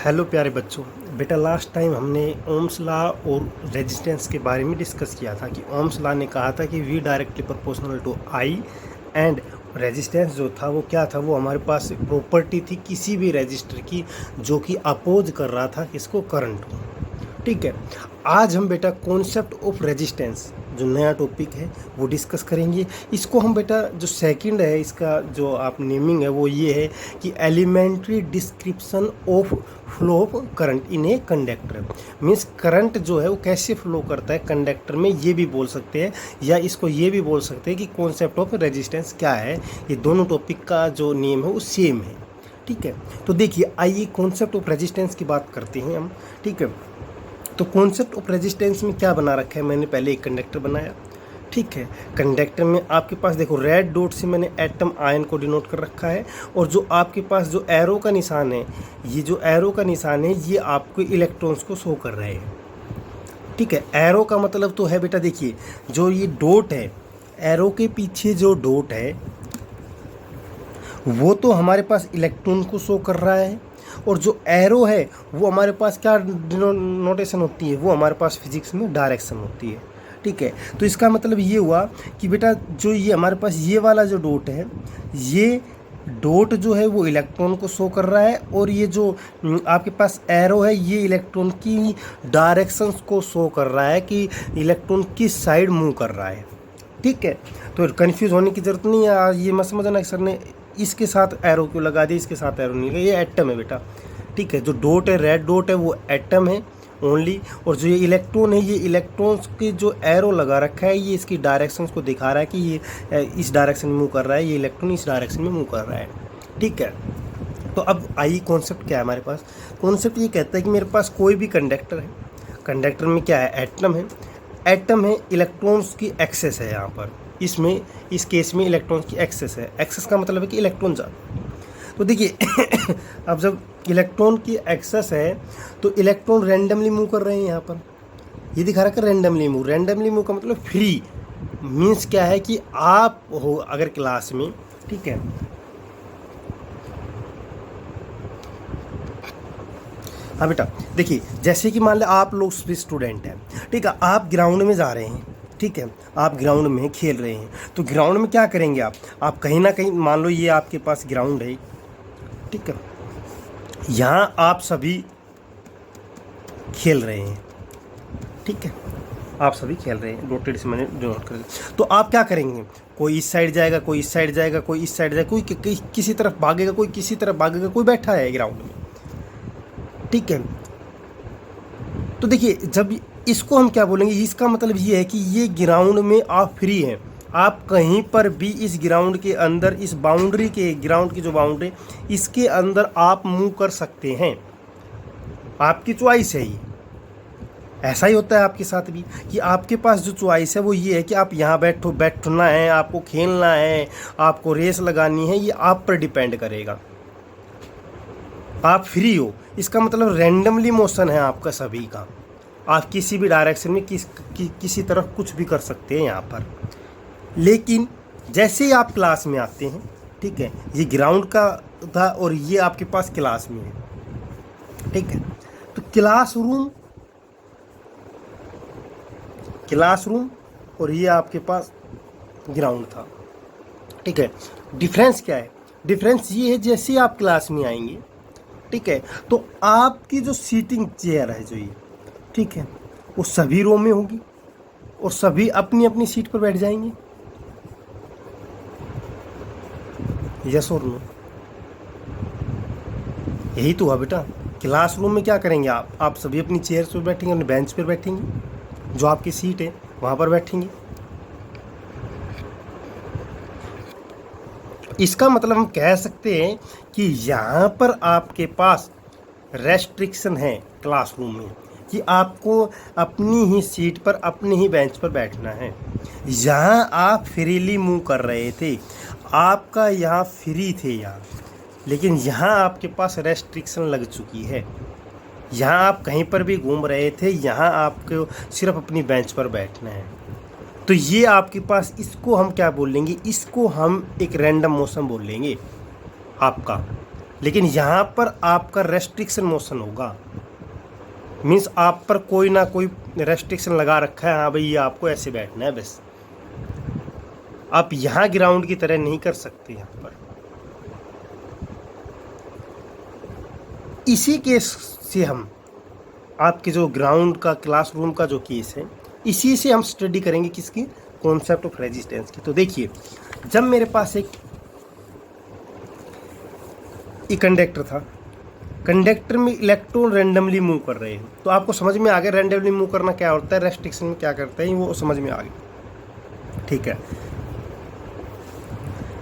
Hello प्यारे बच्चों। बेटा लास्ट टाइम हमने ओम्स लॉ और रेजिस्टेंस के बारे में डिस्कस किया था कि ओम्स लॉ ने कहा था कि V directly proportional to I and resistance जो था वो क्या था, वो हमारे पास प्रॉपर्टी थी किसी भी रजिस्टर की जो कि अपोज कर रहा था किसको, करंट को। ठीक है, आज हम बेटा कॉन्सेप्ट ऑफ रेजिस्टेंस जो नया टॉपिक है वो डिस्कस करेंगे। इसको हम बेटा जो सेकंड है इसका जो आप नेमिंग है वो ये है कि elementary description of flow of current in a conductor. Means current जो है वो कैसे फ्लो करता है कंडक्टर में, ये भी बोल सकते हैं, या इसको ये भी बोल सकते हैं कि कॉन्सेप्ट ऑफ रेजिस्टेंस क्या है। ये दोनों टॉपिक का जो नेम है वो सेम है। ठीक है, तो देखिए आइए कॉन्सेप्ट ऑफ रेजिस्टेंस की बात करते हैं हम। ठीक है, तो कॉन्सेप्ट ऑफ रेजिस्टेंस में क्या बना रखा है, मैंने पहले एक कंडक्टर बनाया। ठीक है, कंडक्टर में आपके पास देखो रेड डॉट से मैंने एटम आयन को डिनोट कर रखा है, और जो आपके पास जो एरो का निशान है, ये जो एरो का निशान है ये आपको इलेक्ट्रॉन्स को शो कर रहे हैं। ठीक है, एरो का मतलब तो है बेटा, देखिए जो ये डॉट है, एरो के पीछे जो डॉट है वो तो हमारे पास इलेक्ट्रॉन को शो कर रहा है, और जो एरो है वो हमारे पास क्या नोटेशन होती है, वो हमारे पास फिजिक्स में डायरेक्शन होती है। ठीक है, तो इसका मतलब ये हुआ कि बेटा जो ये हमारे पास ये वाला जो डॉट है, ये डॉट जो है वो इलेक्ट्रॉन को शो कर रहा है, और ये जो आपके पास एरो है ये इलेक्ट्रॉन की डायरेक्शंस को शो कर रहा है कि इलेक्ट्रॉन किस साइड मूव कर रहा है। ठीक है, तो कन्फ्यूज़ होने की ज़रूरत नहीं है। ये मत समझना कि सर ने इसके साथ एरो क्यों लगा दिया, इसके साथ एरो नहीं लगा, ये एटम है बेटा। ठीक है, जो डॉट है, रेड डॉट है, वो एटम है ओनली, और जो ये इलेक्ट्रॉन है, ये इलेक्ट्रॉन्स के जो एरो लगा रखा है ये इसकी डायरेक्शंस को दिखा रहा है कि ये इस डायरेक्शन में मूव कर रहा है, ये इलेक्ट्रॉन इस डायरेक्शन में मूव कर रहा है। ठीक है, तो अब आइए कॉन्सेप्ट क्या है हमारे पास। कॉन्सेप्ट ये कहता है कि मेरे पास कोई भी कंडक्टर है, कंडक्टर में क्या है, एटम है, एटम है, इलेक्ट्रॉन्स की एक्सेस है यहाँ पर, इसमें इस केस में इलेक्ट्रॉन्स की एक्सेस है। एक्सेस का मतलब है कि इलेक्ट्रॉन जा, तो देखिए अब जब इलेक्ट्रॉन की एक्सेस है तो इलेक्ट्रॉन रैंडमली मूव कर रहे हैं। यहाँ पर ये दिखा रहा है कि रैंडमली मूव, रैंडमली मूव का मतलब फ्री। मीन्स क्या है कि आप हो अगर क्लास में, ठीक है, हाँ बेटा देखिए जैसे कि मान लो आप लोग स्टूडेंट हैं, ठीक है, आप ग्राउंड में जा रहे हैं, ठीक है, आप ग्राउंड में खेल रहे हैं, तो ग्राउंड में क्या करेंगे आप कहीं ना कहीं, मान लो ये आपके पास ग्राउंड है, ठीक है, यहाँ आप सभी खेल रहे हैं, ठीक है, आप सभी खेल रहे हैं, डॉटेड से मैंने नोट कर दिया। तो आप क्या करेंगे, कोई इस साइड जाएगा, कोई इस साइड जाएगा, कोई इस साइड जाएगा, कोई किसी तरफ भागेगा, कोई किसी तरफ भागेगा, कोई बैठा है ग्राउंड में। ठीक है, तो देखिए जब इसको हम क्या बोलेंगे, इसका मतलब ये है कि ये ग्राउंड में आप फ्री हैं, आप कहीं पर भी इस ग्राउंड के अंदर, इस बाउंड्री के, ग्राउंड की जो बाउंड्री इसके अंदर आप मूव कर सकते हैं, आपकी चॉइस है ये। ऐसा ही होता है आपके साथ भी कि आपके पास जो चॉइस है वो ये है कि आप यहाँ बैठना है, आपको खेलना है, आपको रेस लगानी है, ये आप पर डिपेंड करेगा, आप फ्री हो। इसका मतलब रैंडमली मोशन है आपका सभी का, आप किसी भी डायरेक्शन में किसी तरफ कुछ भी कर सकते हैं यहाँ पर। लेकिन जैसे ही आप क्लास में आते हैं, ठीक है, ये ग्राउंड का था और ये आपके पास क्लास में है, ठीक है, तो क्लासरूम और ये आपके पास ग्राउंड था। ठीक है, डिफरेंस क्या है, डिफरेंस ये है जैसे ही आप क्लास में आएंगे, ठीक है, तो आपकी जो सीटिंग चेयर है जो ये, ठीक है, वो सभी रो में होगी और सभी अपनी अपनी सीट पर बैठ जाएंगे। यस और नो, यही तो हुआ बेटा। क्लासरूम में क्या करेंगे आप सभी अपनी चेयर पर बैठेंगे, अपने बेंच पर बैठेंगे, जो आपकी सीट है वहाँ पर बैठेंगे। इसका मतलब हम कह सकते हैं कि यहाँ पर आपके पास रेस्ट्रिक्शन है क्लासरूम में कि आपको अपनी ही सीट पर, अपनी ही बेंच पर बैठना है। यहाँ आप फ्रीली मूव कर रहे थे, आपका यहाँ फ्री थे यहाँ, लेकिन यहाँ आपके पास रेस्ट्रिक्शन लग चुकी है। यहाँ आप कहीं पर भी घूम रहे थे, यहाँ आपको सिर्फ अपनी बेंच पर बैठना है। तो ये आपके पास, इसको हम क्या बोल लेंगे, इसको हम एक रैंडम मोशन बोल लेंगे आपका। लेकिन यहाँ पर आपका रेस्ट्रिक्शन मोशन होगा, मीन्स आप पर कोई ना कोई रेस्ट्रिक्शन लगा रखा है, हाँ भाई ये आपको ऐसे बैठना है बस। आप यहाँ ग्राउंड की तरह नहीं कर सकते यहाँ पर। इसी केस से हम आपके जो ग्राउंड का क्लासरूम का जो केस है, इसी से हम स्टडी करेंगे किसकी, कॉन्सेप्ट ऑफ रेजिस्टेंस की। तो देखिए, जब मेरे पास एक कंडक्टर था, कंडक्टर में इलेक्ट्रॉन रैंडमली मूव कर रहे हैं, तो आपको समझ में आ गया रैंडमली मूव करना क्या होता है, रेस्ट्रिक्शन में क्या करता है, वो समझ में आ गया। ठीक है,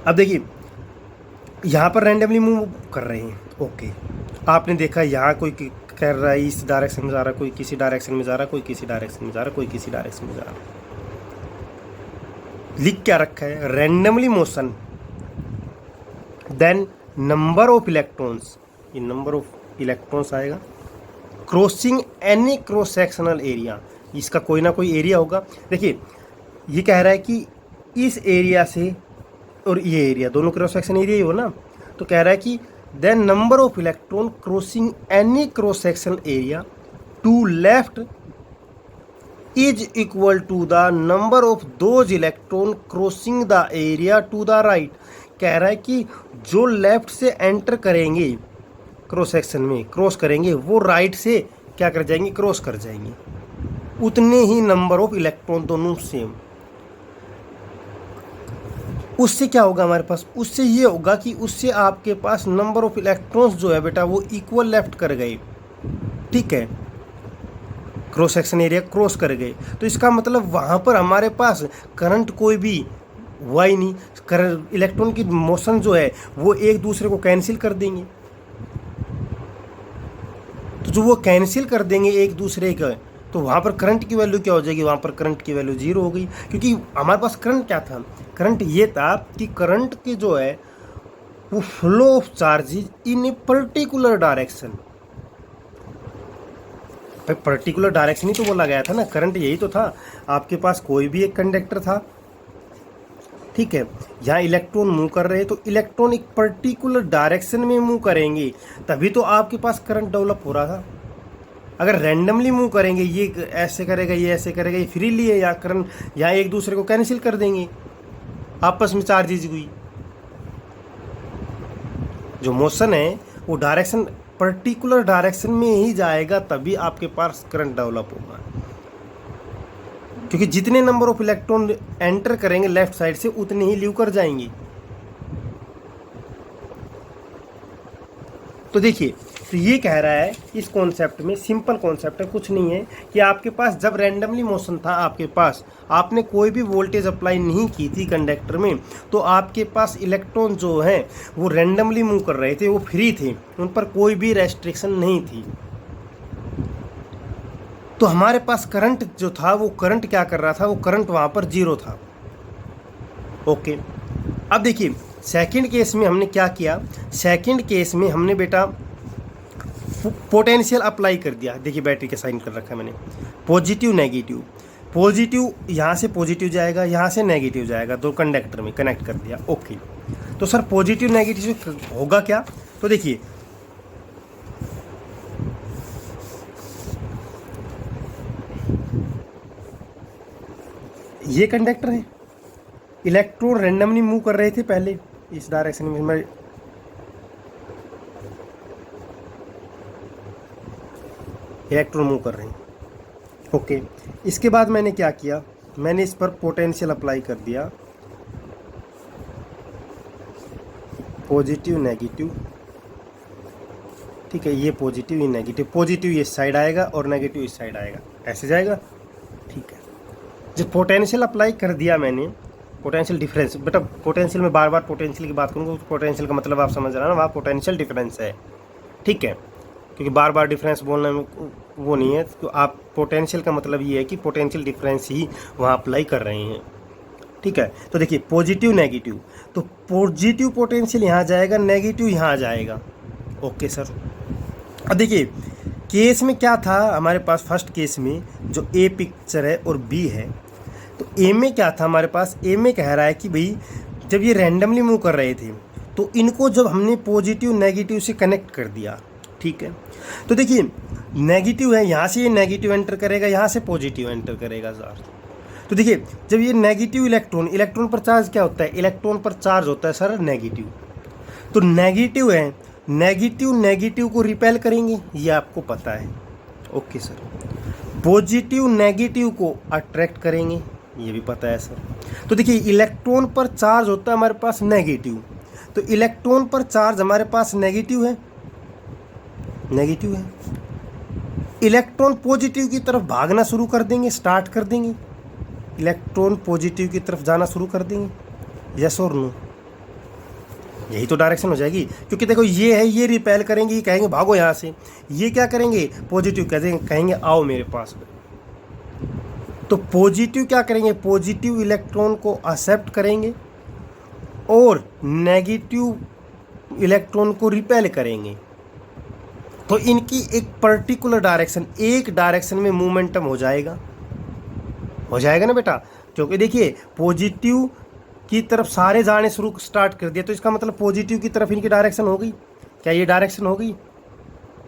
अब देखिए यहाँ पर रैंडमली मूव कर रहे हैं, ओके। आपने देखा यहाँ कोई कर रहा है इस डायरेक्शन में जा रहा है, कोई किसी डायरेक्शन में जा रहा है, कोई किसी डायरेक्शन में जा रहा है, कोई किसी डायरेक्शन में जा रहा है। लिख क्या रखा है, randomly motion then number of electrons, ये नंबर ऑफ इलेक्ट्रॉन्स आएगा, crossing any cross sectional area, इसका कोई ना कोई एरिया होगा। देखिए ये कह रहा है कि इस एरिया से और ये एरिया दोनों क्रॉस सेक्शन एरिया ही हो ना, तो कह रहा है कि then number of electron crossing any cross sectional area to left is equal to the number of those electron crossing the area to the right. कह रहा है कि जो लेफ्ट से एंटर करेंगे क्रॉस सेक्शन में, क्रॉस करेंगे, वो राइट से क्या कर जाएंगे, क्रॉस कर जाएंगे, उतने ही नंबर ऑफ इलेक्ट्रॉन दोनों सेम। उससे क्या होगा हमारे पास, उससे ये होगा कि उससे आपके पास नंबर ऑफ इलेक्ट्रॉन्स जो है बेटा वो इक्वल लेफ्ट कर गए। ठीक है, क्रॉस सेक्शन एरिया क्रॉस कर गए, तो इसका मतलब वहाँ पर हमारे पास करंट कोई भी हुआ ही नहीं। करंट, इलेक्ट्रॉन की मोशन जो है वो एक दूसरे को कैंसिल कर देंगे, तो जो वो कैंसिल कर देंगे एक दूसरे का, तो वहाँ पर करंट की वैल्यू क्या हो जाएगी, वहाँ पर करंट की वैल्यू 0 हो गई। क्योंकि हमारे पास करंट क्या था, करंट ये था कि करंट के जो है वो flow of charges in a particular direction. Particular direction ही तो बोला गया था ना, करंट यही तो था। आपके पास कोई भी एक कंडक्टर था, ठीक है, यहाँ इलेक्ट्रॉन मूव कर रहे हैं, तो इलेक्ट्रॉन एक पर्टिकुलर डायरेक्शन में मूव करेंगे, तभी तो आपके पास करंट डेवलप हो रहा था। अगर रैंडमली मूव करेंगे, ये ऐसे करेगा, ये ऐसे करेगा, ये फ्रीली है, या करंट यहाँ एक दूसरे को कैंसिल कर देंगे, आपस में चार्जेज हुई। जो मोशन है वो डायरेक्शन, पर्टिकुलर डायरेक्शन में ही जाएगा, तभी आपके पास करंट डेवलप होगा। क्योंकि जितने नंबर ऑफ इलेक्ट्रॉन एंटर करेंगे लेफ्ट साइड से, उतने ही लीव कर जाएंगे। तो देखिए, तो ये कह रहा है इस कॉन्सेप्ट में, सिंपल कॉन्सेप्ट है, कुछ नहीं है कि आपके पास जब रैंडमली मोशन था, आपके पास आपने कोई भी वोल्टेज अप्लाई नहीं की थी कंडक्टर में, तो आपके पास इलेक्ट्रॉन जो हैं वो रैंडमली मूव कर रहे थे, वो फ्री थे, उन पर कोई भी रेस्ट्रिक्शन नहीं थी। तो हमारे पास करंट जो था, वो करंट क्या कर रहा था, वो करंट वहाँ पर 0 था। ओके, अब देखिए सेकंड केस में हमने क्या किया, सेकंड केस में हमने बेटा पोटेंशियल अप्लाई कर दिया। देखिए बैटरी का साइन कर रखा है मैंने, पॉजिटिव नेगेटिव, पॉजिटिव यहाँ से पॉजिटिव जाएगा, यहाँ से नेगेटिव जाएगा, दो कंडक्टर में कनेक्ट कर दिया। ओके, तो सर पॉजिटिव नेगेटिव से होगा क्या, तो देखिए ये कंडक्टर है, इलेक्ट्रॉन रैंडमली मूव कर रहे थे पहले इस डायरेक्शन में, मैं इलेक्ट्रॉन मूव कर रहे हैं। ओके, इसके बाद मैंने क्या किया, मैंने इस पर पोटेंशियल अप्लाई कर दिया, पॉजिटिव नेगेटिव। ठीक है, ये पॉजिटिव, ये नेगेटिव, पॉजिटिव ये साइड आएगा और नेगेटिव इस साइड आएगा, ऐसे जाएगा। ठीक है, जब पोटेंशियल अप्लाई कर दिया मैंने, पोटेंशियल डिफरेंस, बेटा पोटेंशियल में बार बार पोटेंशियल की बात करूँगा, पोटेंशियल का मतलब आप समझ रहे हैं ना, वहाँ पोटेंशियल डिफरेंस है। ठीक है, क्योंकि बार बार डिफरेंस बोलने में वो नहीं है, तो आप पोटेंशियल का मतलब ये है कि पोटेंशियल डिफरेंस ही वहाँ अप्लाई कर रहे हैं। ठीक है, तो देखिए पॉजिटिव नेगेटिव, तो पॉजिटिव पोटेंशियल यहाँ जाएगा, नेगेटिव यहाँ जाएगा। ओके सर, अब देखिए केस में क्या था हमारे पास, फर्स्ट केस में जो ए पिक्चर है और बी है, तो ए में क्या था हमारे पास, ए में कह रहा है कि भाई जब ये रैंडमली मूव कर रहे थे, तो तो इनको जब हमने पॉजिटिव नेगेटिव से कनेक्ट कर दिया, ठीक है, तो देखिए नेगेटिव है, यहाँ से ये नेगेटिव एंटर करेगा, यहाँ से पॉजिटिव एंटर करेगा सर। तो देखिए जब ये नेगेटिव इलेक्ट्रॉन पर चार्ज क्या होता है, इलेक्ट्रॉन पर चार्ज होता है सर नेगेटिव। तो नेगेटिव है, नेगेटिव को रिपेल करेंगे, ये आपको पता है, ओके सर। पॉजिटिव नेगेटिव को अट्रैक्ट करेंगे, ये भी पता है सर। तो देखिए इलेक्ट्रॉन पर चार्ज होता है हमारे पास नेगेटिव, तो इलेक्ट्रॉन पर चार्ज हमारे पास नेगेटिव है, इलेक्ट्रॉन पॉजिटिव की तरफ भागना शुरू कर देंगे, स्टार्ट कर देंगे, इलेक्ट्रॉन पॉजिटिव की तरफ जाना शुरू कर देंगे, यस और नो, यही तो डायरेक्शन हो जाएगी। क्योंकि देखो ये है, ये रिपेल करेंगे, ये कहेंगे भागो यहाँ से, ये क्या करेंगे पॉजिटिव कहेंगे आओ मेरे पास। तो पॉजिटिव क्या करेंगे, पॉजिटिव इलेक्ट्रॉन को एक्सेप्ट करेंगे और नेगेटिव इलेक्ट्रॉन को रिपेल करेंगे। तो इनकी एक पर्टिकुलर डायरेक्शन, एक डायरेक्शन में मूवमेंटम हो जाएगा ना बेटा। क्योंकि देखिए पॉजिटिव की तरफ सारे जाने शुरू स्टार्ट कर दिया, तो इसका मतलब पॉजिटिव की तरफ इनकी डायरेक्शन हो गई। क्या ये डायरेक्शन हो गई,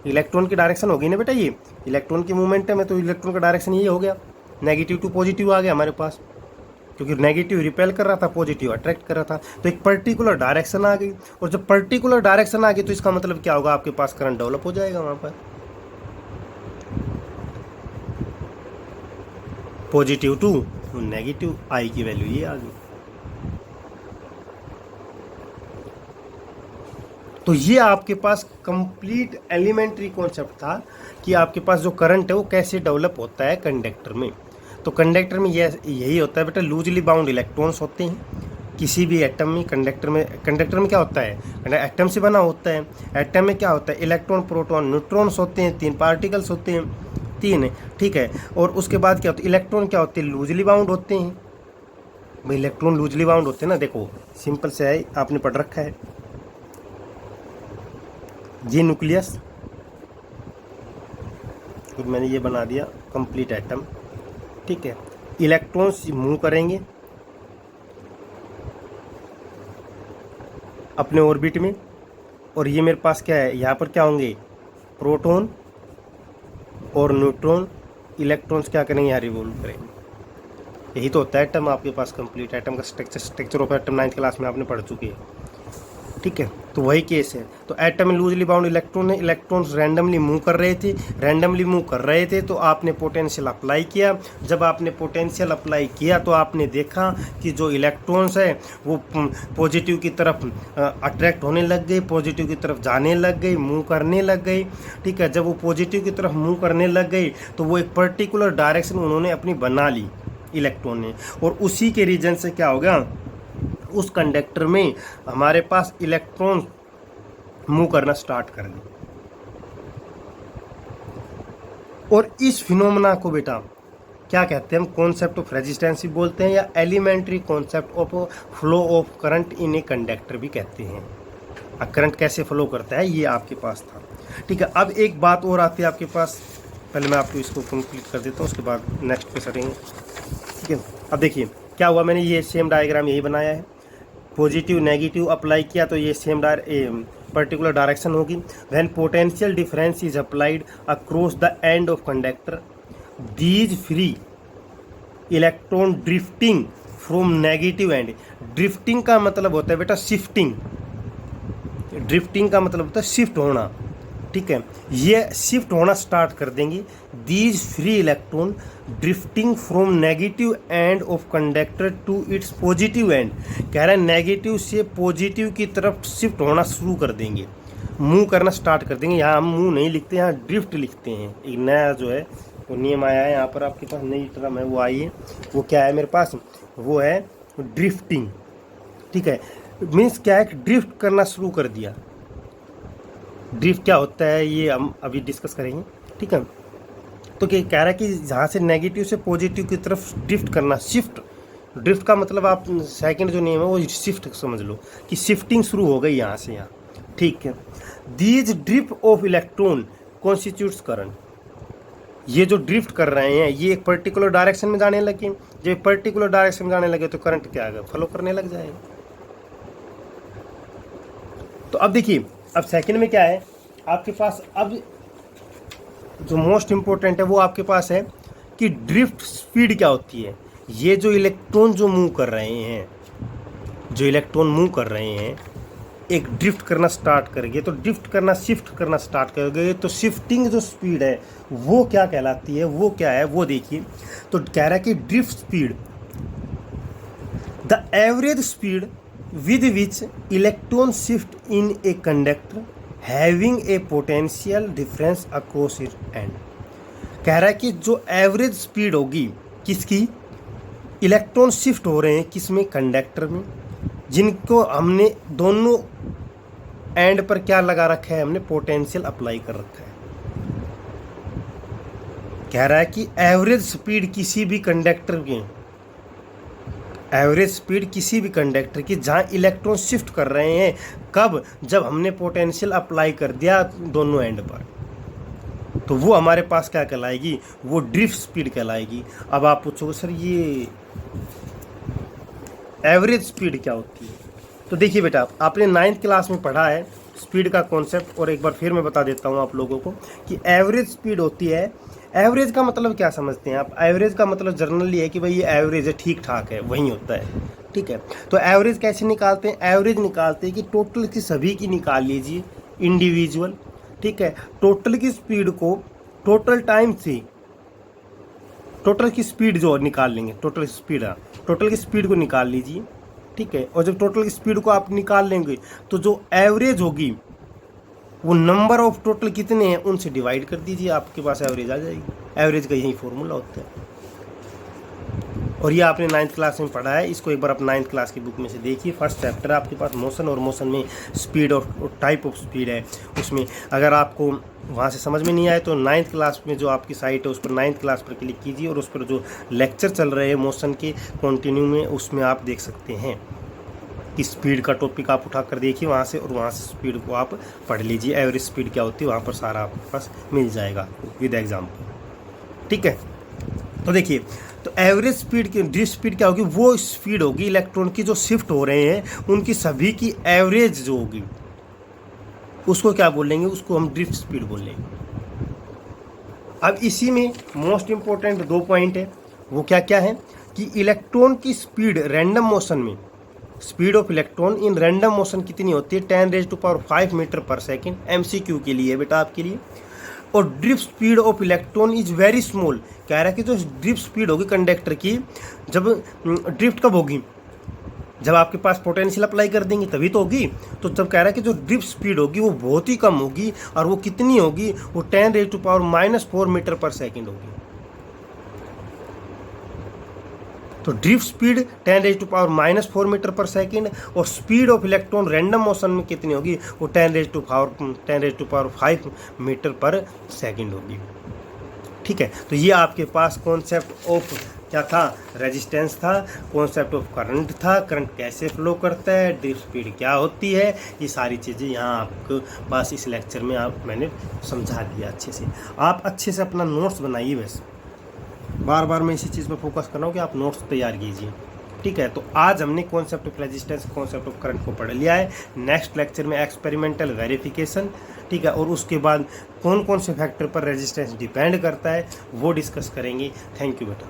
इलेक्ट्रॉन की डायरेक्शन हो गई ना बेटा, ये इलेक्ट्रॉन की मूवमेंटम है, तो इलेक्ट्रॉन का डायरेक्शन ये हो गया, नेगेटिव टू पॉजिटिव आ गया हमारे पास, क्योंकि नेगेटिव रिपेल कर रहा था, पॉजिटिव अट्रैक्ट कर रहा था। तो एक पर्टिकुलर डायरेक्शन आ गई, और जब पर्टिकुलर डायरेक्शन आ गई तो इसका मतलब क्या होगा, आपके पास करंट डेवलप हो जाएगा वहां पर, पॉजिटिव टू नेगेटिव, आई की वैल्यू ये आ गई। तो ये आपके पास कंप्लीट एलिमेंट्री कॉन्सेप्ट था कि आपके पास जो करंट है वो कैसे डेवलप होता है कंडक्टर में। तो कंडक्टर में यही होता है बेटा, लूजली बाउंड इलेक्ट्रॉन्स होते हैं किसी भी एटम में। कंडक्टर में क्या होता है, एटम से बना होता है। एटम में क्या होता है, इलेक्ट्रॉन प्रोटॉन न्यूट्रॉन्स होते हैं, 3 पार्टिकल्स होते हैं, 3 है, ठीक है। और उसके बाद क्या होता है, इलेक्ट्रॉन क्या होते हैं, लूजली बाउंड होते हैं। भाई इलेक्ट्रॉन लूजली बाउंड होते हैं ना, देखो सिंपल से है, आपने पढ़ रखा है, ये न्यूक्लियस, फिर मैंने ये बना दिया कंप्लीट एटम, ठीक है। इलेक्ट्रॉन्स मूव करेंगे अपने ऑर्बिट में, और ये मेरे पास क्या है, यहाँ पर क्या होंगे, प्रोटॉन और न्यूट्रॉन, इलेक्ट्रॉन्स क्या करेंगे, यहाँ रिवॉल्व करेंगे। यही तो होता है एटम, आपके पास कंप्लीट एटम का structure of atom 9th class में आपने पढ़ चुके हैं, ठीक है। तो वही केस है। तो एटम में लूजली बाउंड इलेक्ट्रॉन है, इलेक्ट्रॉन्स रैंडमली मूव कर रहे थे, तो आपने पोटेंशियल अप्लाई किया। जब आपने पोटेंशियल अप्लाई किया तो आपने देखा कि जो इलेक्ट्रॉन्स है वो पॉजिटिव की तरफ अट्रैक्ट होने लग गए, पॉजिटिव की तरफ जाने लग गई, मूव करने लग गई, ठीक है। जब वो पॉजिटिव की तरफ मूव करने लग गई तो वो एक पर्टिकुलर डायरेक्शन उन्होंने अपनी बना ली इलेक्ट्रॉन ने, और उसी के रीजन से क्या हो गया, उस कंडक्टर में हमारे पास इलेक्ट्रॉन मूव करना स्टार्ट कर दिए। और इस फिनोमेना को बेटा क्या कहते हैं, हम कॉन्सेप्ट ऑफ रेजिस्टेंस बोलते हैं, या elementary concept of flow of current in a conductor भी कहते हैं। करंट कैसे फ्लो करता है ये आपके पास था, ठीक है। अब एक बात और आती है आपके पास, पहले मैं आपको इसको कंप्लीट कर देता हूँ, उसके बाद नेक्स्ट पे चलेंगे, ठीक है। अब देखिए क्या हुआ, मैंने ये सेम डायग्राम यही बनाया है, पॉजिटिव नेगेटिव अप्लाई किया तो ये सेम पर्टिकुलर डायरेक्शन होगी। When potential difference is applied across the end of conductor, these free electron drifting from negative and. Drifting का मतलब होता है बेटा शिफ्टिंग, ड्रिफ्टिंग का मतलब होता है शिफ्ट होना, ठीक है। ये शिफ्ट होना स्टार्ट कर देंगे। These free electron drifting from negative end of conductor to its positive end, कह रहे हैं नेगेटिव से पॉजिटिव की तरफ शिफ्ट होना शुरू कर देंगे, मूव करना स्टार्ट कर देंगे। यहाँ हम मूव नहीं लिखते, यहाँ ड्रिफ्ट लिखते हैं। एक नया जो है वो नियम आया है, यहाँ पर आपके पास नई टर्म है वो आई है, वो क्या है मेरे पास, वो है ड्रिफ्टिंग, ठीक है। मीन्स क्या है, ड्रिफ्ट करना शुरू कर दिया। ड्रिफ्ट क्या होता है ये हम अभी डिस्कस करेंगे, ठीक है। तो क्या कह रहा है कि जहाँ से नेगेटिव से पॉजिटिव की तरफ ड्रिफ्ट करना, शिफ्ट, ड्रिफ्ट का मतलब आप सेकंड जो नेम है वो शिफ्ट समझ लो कि शिफ्टिंग शुरू हो गई यहाँ से यहाँ, ठीक है। These drift of electron constitutes current, ये जो ड्रिफ्ट कर रहे हैं ये एक पर्टिकुलर डायरेक्शन में जाने लगे। जब पर्टिकुलर डायरेक्शन में जाने लगे तो करंट क्या आएगा, फ्लो करने लग जाएगा। तो अब देखिए, अब सेकंड में क्या है आपके पास, अब जो मोस्ट इम्पोर्टेंट है वो आपके पास है कि ड्रिफ्ट स्पीड क्या होती है। ये जो इलेक्ट्रॉन जो मूव कर रहे हैं, जो इलेक्ट्रॉन मूव कर रहे हैं, एक ड्रिफ्ट करना स्टार्ट कर गए, तो ड्रिफ्ट करना, शिफ्ट करना स्टार्ट कर गए, तो शिफ्टिंग जो स्पीड है वो क्या कहलाती है, वो क्या है वो देखिए। तो कह रहा है कि drift speed, the average speed with which electron shift in a conductor having a potential difference across it and. कह रहा है कि जो एवरेज स्पीड होगी किसकी, इलेक्ट्रॉन शिफ्ट हो रहे हैं किसमें, कंडक्टर में, जिनको हमने दोनों एंड पर क्या लगा रखा है, हमने पोटेंशियल अप्लाई कर रखा है। कह रहा है कि एवरेज स्पीड किसी भी कंडक्टर की, एवरेज स्पीड किसी भी कंडक्टर की जहां इलेक्ट्रॉन शिफ्ट कर रहे हैं, कब, जब हमने पोटेंशियल अप्लाई कर दिया दोनों एंड पर, तो वो हमारे पास क्या कहलाएगी, वो ड्रिफ्ट स्पीड कहलाएगी। अब आप पूछोगे सर ये एवरेज स्पीड क्या होती है, तो देखिए बेटा, आपने 9th क्लास में पढ़ा है स्पीड का कॉन्सेप्ट, और एक बार फिर मैं बता देता हूँ आप लोगों को कि एवरेज स्पीड होती है। एवरेज का मतलब क्या समझते हैं आप, एवरेज का मतलब जनरली है कि भाई ये एवरेज है, ठीक ठाक है, वही होता है, ठीक है। तो एवरेज कैसे निकालते हैं, एवरेज निकालते हैं कि टोटल की सभी की निकाल लीजिए इंडिविजुअल, ठीक है। टोटल की स्पीड को टोटल टाइम से, टोटल की स्पीड जो निकाल लेंगे, टोटल स्पीड, टोटल की स्पीड को निकाल लीजिए, ठीक है। और जब टोटल की स्पीड को आप निकाल लेंगे तो जो एवरेज होगी वो नंबर ऑफ टोटल कितने हैं उनसे डिवाइड कर दीजिए, आपके पास एवरेज आ जाएगी। एवरेज का यही फॉर्मूला होता है, और ये आपने 9th क्लास में पढ़ा है। इसको एक बार आप 9th क्लास की बुक में से देखिए, फर्स्ट चैप्टर आपके पास मोशन, और मोशन में स्पीड और टाइप ऑफ स्पीड है उसमें। अगर आपको वहाँ से समझ में नहीं आए तो 9th क्लास में जो आपकी साइट है उस पर 9th क्लास पर क्लिक कीजिए, और उस पर जो लेक्चर चल रहे हैं मोशन के कंटिन्यू में, उसमें आप देख सकते हैं कि स्पीड का टॉपिक आप उठा कर देखिए वहाँ से, और वहाँ से स्पीड को आप पढ़ लीजिए, एवरेज स्पीड क्या होती है वहाँ पर सारा आपके पास मिल जाएगा विद एग्जाम्पल, ठीक है। तो देखिए, तो एवरेज स्पीड की, ड्रिफ्ट स्पीड क्या होगी, वो स्पीड होगी इलेक्ट्रॉन की जो शिफ्ट हो रहे हैं उनकी सभी की एवरेज जो होगी, उसको क्या बोलेंगे, उसको हम ड्रिफ्ट स्पीड बोलेंगे। अब इसी में मोस्ट इंपॉर्टेंट 2 पॉइंट है, वो क्या क्या है कि इलेक्ट्रॉन की स्पीड रैंडम मोशन में, speed of electron in random motion कितनी होती है, 10⁵ मीटर पर सेकेंड, MCQ के लिए बेटा आपके लिए। और drift speed of electron is very small, कह रहा है कि जो ड्रिफ्ट स्पीड होगी कंडक्टर की, जब ड्रिफ्ट कब होगी, जब आपके पास पोटेंशियल अप्लाई कर देंगे तभी तो होगी। तो जब कह रहा है कि जो ड्रिफ्ट स्पीड होगी वो बहुत ही कम होगी, और वो कितनी होगी, वो 10⁻⁻⁴ मीटर पर सेकेंड होगी। तो ड्रिफ्ट स्पीड 10⁻⁻⁴ मीटर पर सेकेंड, और speed of electron random motion में कितनी होगी, वो 10⁻⁵ मीटर पर सेकेंड होगी, ठीक है। तो ये आपके पास कॉन्सेप्ट ऑफ क्या था, रेजिस्टेंस था, कॉन्सेप्ट ऑफ करंट था, करंट कैसे फ्लो करता है, ड्रिफ्ट स्पीड क्या होती है, ये सारी चीज़ें यहाँ आपको बस इस लेक्चर में मैंने समझा दिया अच्छे से। आप अच्छे से अपना नोट्स बनाइए, बस बार बार मैं इसी चीज़ पर फोकस कर रहा हूँ कि आप नोट्स तैयार कीजिए, ठीक है। तो आज हमने concept of resistance, concept of current को पढ़ लिया है। नेक्स्ट लेक्चर में एक्सपेरिमेंटल वेरिफिकेशन, ठीक है, और उसके बाद कौन कौन से फैक्टर पर रेजिस्टेंस डिपेंड करता है वो डिस्कस करेंगे। थैंक यू बेटा।